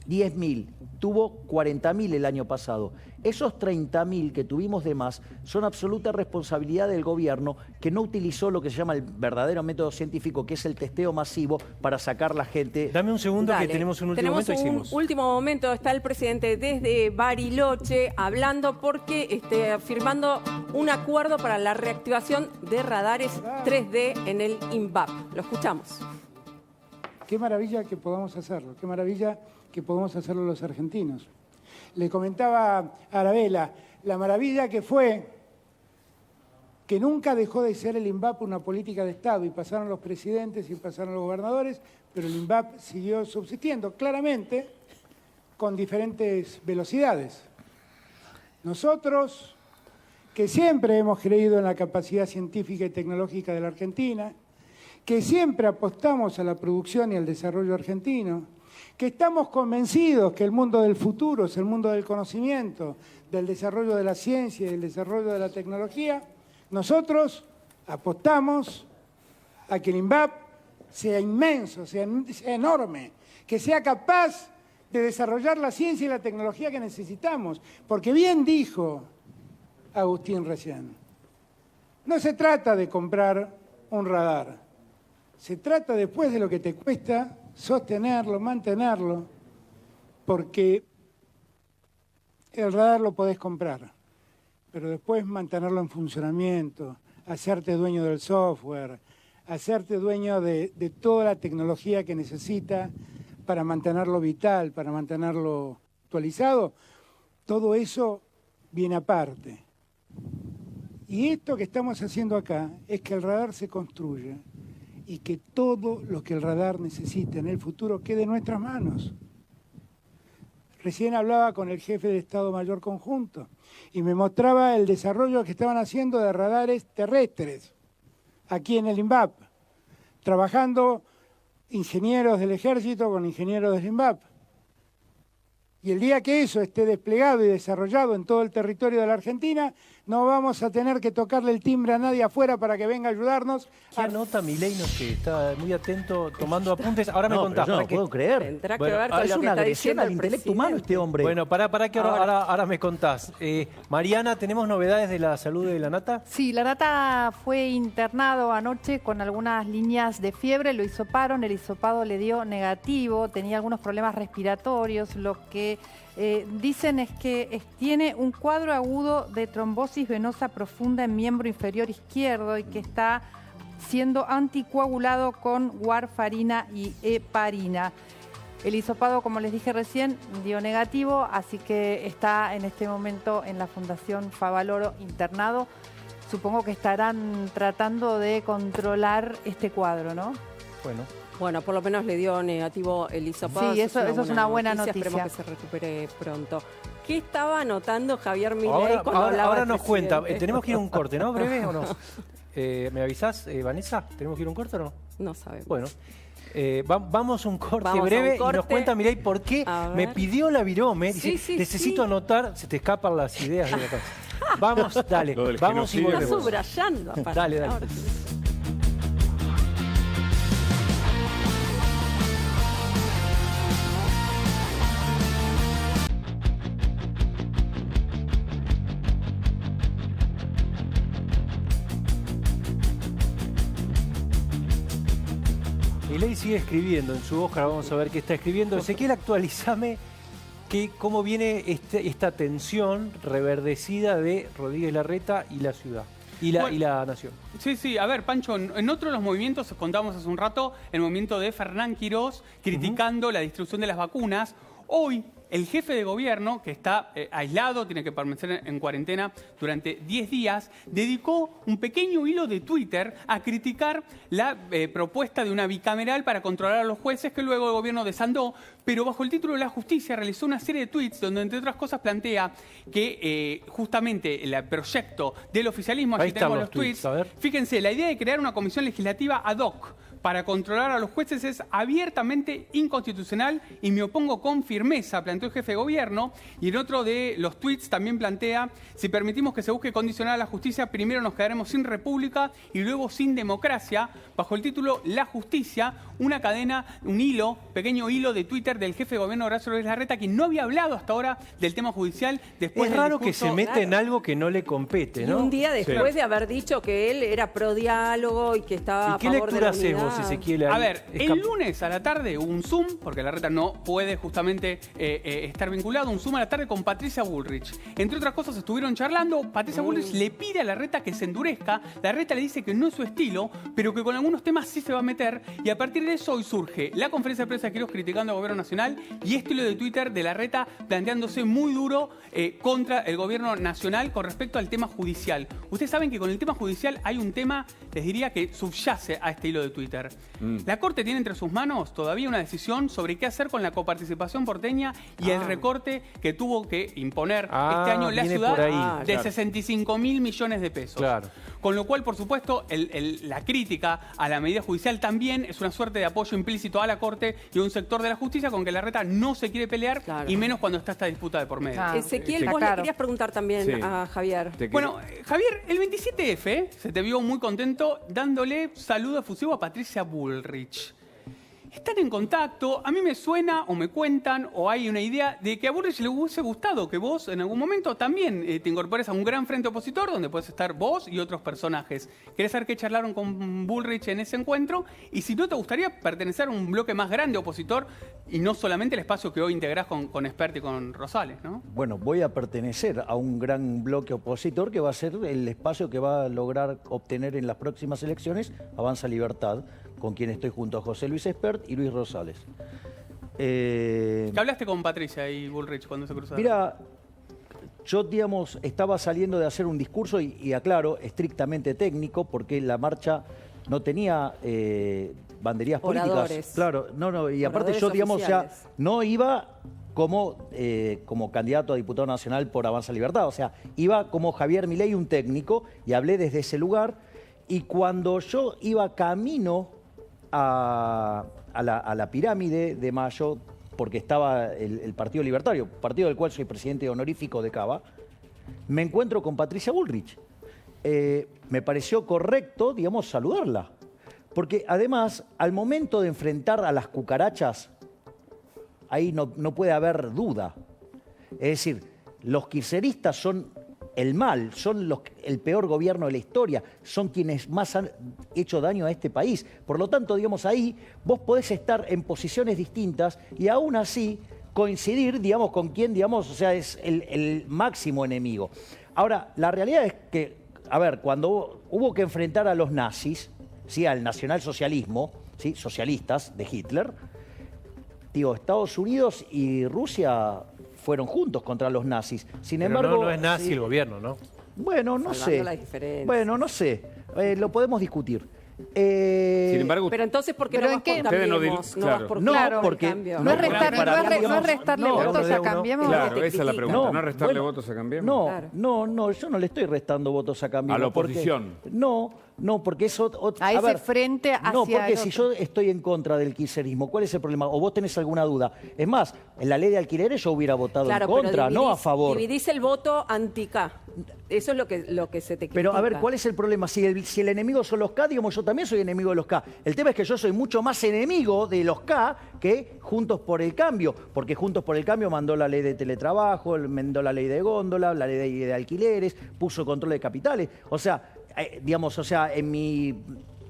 10.000. Tuvo 40.000 el año pasado. Esos 30.000 que tuvimos de más son absoluta responsabilidad del gobierno, que no utilizó lo que se llama el verdadero método científico, que es el testeo masivo para sacar la gente. Dame un segundo. Dale. Que tenemos un último momento. Tenemos un último momento. Está el presidente desde Bariloche hablando porque firmando un acuerdo para la reactivación de radares 3D en el INVAP. Lo escuchamos. Qué maravilla que podamos hacerlo, qué maravilla que podemos hacerlo los argentinos. Le comentaba a Arabella la maravilla que fue que nunca dejó de ser el INVAP una política de Estado, y pasaron los presidentes y pasaron los gobernadores, pero el INVAP siguió subsistiendo, claramente con diferentes velocidades. Nosotros, que siempre hemos creído en la capacidad científica y tecnológica de la Argentina, que siempre apostamos a la producción y al desarrollo argentino, que estamos convencidos que el mundo del futuro es el mundo del conocimiento, del desarrollo de la ciencia y del desarrollo de la tecnología, nosotros apostamos a que el INVAP sea inmenso, sea enorme, que sea capaz de desarrollar la ciencia y la tecnología que necesitamos. Porque bien dijo Agustín recién, no se trata de comprar un radar, se trata después de lo que te cuesta sostenerlo, mantenerlo, porque el radar lo podés comprar, pero después mantenerlo en funcionamiento, hacerte dueño del software, hacerte dueño de toda la tecnología que necesita para mantenerlo vital, para mantenerlo actualizado, todo eso viene aparte. Y esto que estamos haciendo acá es que el radar se construya y que todo lo que el radar necesite en el futuro quede en nuestras manos. Recién hablaba con el jefe de Estado Mayor Conjunto y me mostraba el desarrollo que estaban haciendo de radares terrestres aquí en el INVAP, trabajando ingenieros del Ejército con ingenieros del INVAP. Y el día que eso esté desplegado y desarrollado en todo el territorio de la Argentina, no vamos a tener que tocarle el timbre a nadie afuera para que venga a ayudarnos. ¿Qué anota Milei, que está muy atento, tomando apuntes? Ahora me contás. Pero yo no ¿para qué? puedo creer. Tendrá que Bueno, ver con Es lo que una está agresión diciendo al el intelecto humano este hombre. Bueno, para que ahora me contás. Mariana, ¿tenemos novedades de la salud de la Nata? Sí, la Nata fue internado anoche con algunas líneas de fiebre, lo hisoparon, el hisopado le dio negativo, tenía algunos problemas respiratorios, lo que dicen es que tiene un cuadro agudo de trombosis venosa profunda en miembro inferior izquierdo y que está siendo anticoagulado con warfarina y heparina. El hisopado, como les dije recién, dio negativo, así que está en este momento en la Fundación Favaloro internado. Supongo que estarán tratando de controlar este cuadro, ¿no? Bueno, por lo menos le dio negativo el hisopado. Sí, eso es una buena noticia. Esperemos que se recupere pronto. ¿Qué estaba anotando Javier Milei cuando hablaba Ahora del nos cuenta. presidente? Tenemos que ir a un corte, ¿no? ¿Breve o no? ¿Me avisás, Vanessa? ¿Tenemos que ir a un corte o no? No sabemos. Bueno. Vamos a un corte Vamos a un breve corte. y nos cuenta Milei por qué me pidió la virome. Dice, Sí, necesito anotar, se te escapan las ideas de la cabeza. Vamos, dale, Lo del vamos y genocidio. Está volvemos. subrayando. aparte. Dale, dale. Ahora sí. Milei sigue escribiendo en su hoja, vamos a ver qué está escribiendo. Ezequiel, actualizame cómo viene esta tensión reverdecida de Rodríguez Larreta y la ciudad, y la nación. Sí, a ver, Pancho, en otro de los movimientos, contábamos hace un rato, el movimiento de Fernán Quirós criticando la distribución de las vacunas. Hoy, el jefe de gobierno, que está aislado, tiene que permanecer en cuarentena durante 10 días, dedicó un pequeño hilo de Twitter a criticar la propuesta de una bicameral para controlar a los jueces que luego el gobierno desandó, pero bajo el título de la justicia realizó una serie de tweets donde, entre otras cosas, plantea que justamente el proyecto del oficialismo, Ahí aquí tengo están los los tweets, tweets, a ver. fíjense, la idea de crear una comisión legislativa ad hoc para controlar a los jueces es abiertamente inconstitucional y me opongo con firmeza, planteó el jefe de gobierno. Y en otro de los tuits también plantea, si permitimos que se busque condicionar a la justicia, primero nos quedaremos sin república y luego sin democracia. Bajo el título La Justicia, una cadena, un hilo, pequeño hilo de Twitter del jefe de gobierno Horacio Rodríguez Larreta, que no había hablado hasta ahora del tema judicial. Después Es del raro que se discurso- meta en algo que no le compete, Y ¿no? un día después de haber dicho que él era pro diálogo y que estaba ¿Y a qué favor de lectura la haces unidad. vos, Carlos Ezequiel. A ahí ver, el escap- lunes a la tarde hubo un Zoom, porque la reta no puede justamente estar vinculado, un Zoom a la tarde con Patricia Bullrich. Entre otras cosas estuvieron charlando, Patricia Bullrich le pide a la reta que se endurezca, la reta le dice que no es su estilo, pero que con algunos temas sí se va a meter, y a partir de eso hoy surge la conferencia de prensa de Quiroz criticando al gobierno nacional y este hilo de Twitter de la reta planteándose muy duro contra el gobierno nacional con respecto al tema judicial. Ustedes saben que con el tema judicial hay un tema, les diría, que subyace a este hilo de Twitter. La Corte tiene entre sus manos todavía una decisión sobre qué hacer con la coparticipación porteña y el recorte que tuvo que imponer este año la viene ciudad por ahí. de 65.000 millones de pesos. Claro. Con lo cual, por supuesto, la crítica a la medida judicial también es una suerte de apoyo implícito a la Corte y a un sector de la justicia con que la reta no se quiere pelear, Claro. y menos cuando está esta disputa de por medio. Ah, Ezequiel, está vos le claro. querías preguntar también Sí. a Javier. Bueno, Javier, el 27F se te vio muy contento dándole saludo efusivo a Patricia Bullrich. Están en contacto, a mí me suena o me cuentan o hay una idea de que a Bullrich le hubiese gustado que vos en algún momento también te incorpores a un gran frente opositor donde puedes estar vos y otros personajes. ¿Querés saber qué charlaron con Bullrich en ese encuentro? Y si no te gustaría pertenecer a un bloque más grande opositor y no solamente el espacio que hoy integrás con Espert y con Rosales, ¿no? Bueno, voy a pertenecer a un gran bloque opositor que va a ser el espacio que va a lograr obtener en las próximas elecciones Avanza Libertad, con quien estoy junto a José Luis Espert y Luis Rosales. ¿Qué hablaste con Patricia y Bullrich cuando se cruzaron? Mira, yo, digamos, estaba saliendo de hacer un discurso y aclaro, estrictamente técnico, porque la marcha no tenía banderías políticas. Oradores. Claro, no, y aparte Oradores yo, digamos, o sea, oficiales. no iba como candidato a diputado nacional por Avanza Libertad, o sea, iba como Javier Milei, un técnico, y hablé desde ese lugar, y cuando yo iba camino a la pirámide de Mayo, porque estaba el Partido Libertario, partido del cual soy presidente honorífico de Cava, me encuentro con Patricia Bullrich. Me pareció correcto, digamos, saludarla. Porque además, al momento de enfrentar a las cucarachas, ahí no puede haber duda. Es decir, los kirchneristas son el mal, son el peor gobierno de la historia, son quienes más han hecho daño a este país. Por lo tanto, digamos, ahí vos podés estar en posiciones distintas y aún así coincidir, digamos, con quien, digamos, o sea, es el máximo enemigo. Ahora, la realidad es que, a ver, cuando hubo que enfrentar a los nazis, ¿sí?, al nacionalsocialismo, ¿sí?, socialistas de Hitler, digo, Estados Unidos y Rusia fueron juntos contra los nazis. Sin Pero embargo, no es nazi sí, el gobierno, ¿no? bueno, no Salvando sé. las diferencias. Bueno, no sé. Lo podemos discutir. Sin embargo, Pero entonces, ¿por qué ¿Pero no en vas qué? por Ustedes no Cambiemos? dil- No vas claro. por No, Claro, porque- cambio. No es porque restarle, para mí, no es digamos, restarle no, votos uno de a uno. Cambiemos. claro, te esa es la critican. pregunta. ¿No restarle bueno, votos a Cambiemos? No, Claro. no, yo no le estoy restando votos a Cambiemos. A la porque- oposición. No, porque eso... A ese frente No, hacia porque el si otro. yo estoy en contra del kirchnerismo, ¿cuál es el problema? O vos tenés alguna duda. Es más, en la ley de alquileres yo hubiera votado Claro, en contra, pero no a favor. Dividís el voto anti-K. Eso es lo que se te critica. Pero a ver, ¿cuál es el problema? Si el enemigo son los K, digamos, yo también soy enemigo de los K. El tema es que yo soy mucho más enemigo de los K que Juntos por el Cambio, porque Juntos por el Cambio mandó la ley de teletrabajo, mandó la ley de góndola, la ley de alquileres, puso control de capitales. O sea, digamos, en mi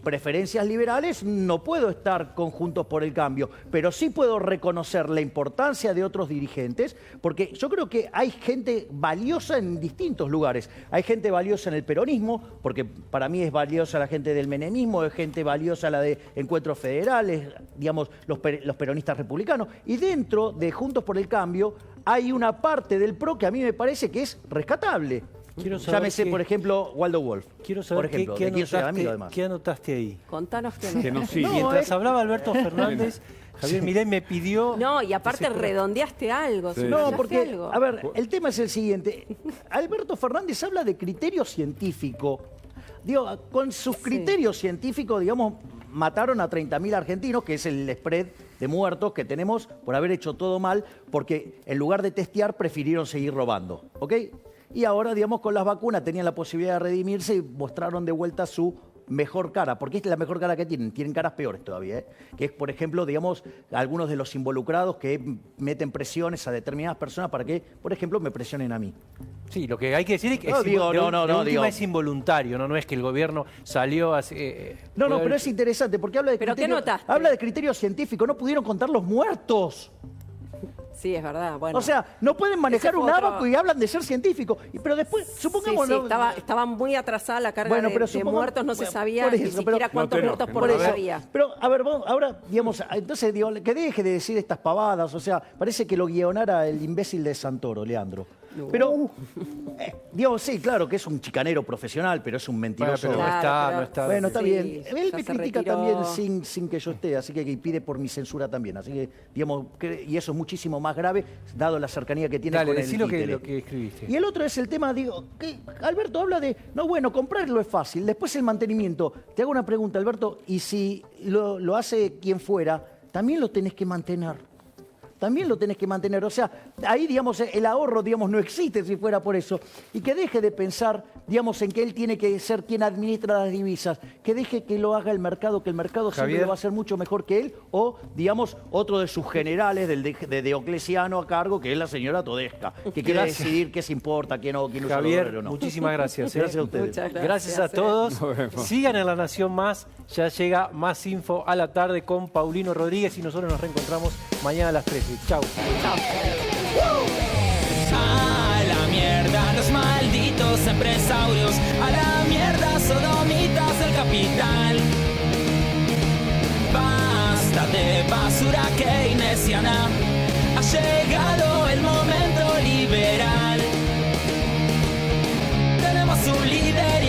preferencias liberales no puedo estar con Juntos por el Cambio, pero sí puedo reconocer la importancia de otros dirigentes, porque yo creo que hay gente valiosa en distintos lugares. Hay gente valiosa en el peronismo, porque para mí es valiosa la gente del menemismo, es gente valiosa la de Encuentros Federales, digamos, los peronistas republicanos. Y dentro de Juntos por el Cambio hay una parte del PRO que a mí me parece que es rescatable. Quiero saber Llámese, qué- por ejemplo, Waldo Wolf. Quiero saber por ejemplo, qué de quien soy amigo, además. ¿qué anotaste ahí? Contanos que Que no. no sigue. Mientras hablaba Alberto Fernández, Javier Milei me pidió... No, y aparte que se- redondeaste algo. Sí. No, subrayaste porque, algo. a ver, el tema es el siguiente. Alberto Fernández habla de criterio científico. Digo, con sus criterios científicos, digamos, mataron a 30.000 argentinos, que es el spread de muertos que tenemos por haber hecho todo mal, porque en lugar de testear prefirieron seguir robando, ¿ok? Y ahora, digamos, con las vacunas tenían la posibilidad de redimirse y mostraron de vuelta su mejor cara, porque es la mejor cara que tienen caras peores todavía, ¿eh? Que es, por ejemplo, digamos, algunos de los involucrados que meten presiones a determinadas personas para que, por ejemplo, me presionen a mí. Sí, lo que hay que decir es que No, es digo, de última digo. es involuntario, no es que el gobierno salió a... No, pero es interesante porque habla de ¿Pero qué criterio, notaste? habla de criterios científicos, no pudieron contar los muertos. Sí, es verdad. Bueno. O sea, no pueden manejar Ese un fue otro- abaco y hablan de ser científicos. Pero después, supongamos... Sí, no- estaba muy atrasada la carga Bueno, pero de supongamos- muertos, no se bueno, sabía por ni eso, siquiera pero- cuántos No te muertos enojes, por no, día a ver. había. Pero, a ver, vamos, ahora, digamos, entonces, digo, que deje de decir estas pavadas. O sea, parece que lo guionara el imbécil de Santoro, Leandro. Pero, digo, sí, claro que es un chicanero profesional, pero es un mentiroso. Bueno, pero no está, no está. Bueno, está Sí, bien. Él ya me se critica retiró. también sin que yo esté, así que pide por mi censura también. Así que, digamos, y eso es muchísimo más grave, dado la cercanía que tiene Dale, con el decí lo títere. que escribiste. Y el otro es el tema, digo, que Alberto habla de, no, bueno, comprarlo es fácil, después el mantenimiento. Te hago una pregunta, Alberto, y si lo hace quien fuera, también lo tenés que mantener. También lo tenés que mantener. O sea, ahí, digamos, el ahorro, digamos, no existe si fuera por eso. Y que deje de pensar, digamos, en que él tiene que ser quien administra las divisas. Que deje que lo haga el mercado, que el mercado siempre Javier. lo va a hacer mucho mejor que él. O, digamos, otro de sus generales, de Diocleciano a cargo, que es la señora Todesca. Que quiere Gracias. decidir qué se importa, qué no, quién usa Javier, dólar o no. muchísimas gracias. Gracias a ustedes. Muchas Gracias a todos. Nos vemos. Sigan en La Nación Más. Ya llega más info a la tarde con Paulino Rodríguez y nosotros nos reencontramos mañana a las 13. Chau. A la mierda los malditos empresarios, a la mierda sodomitas del capital. Basta de basura keynesiana, ha llegado el momento liberal. Tenemos un líder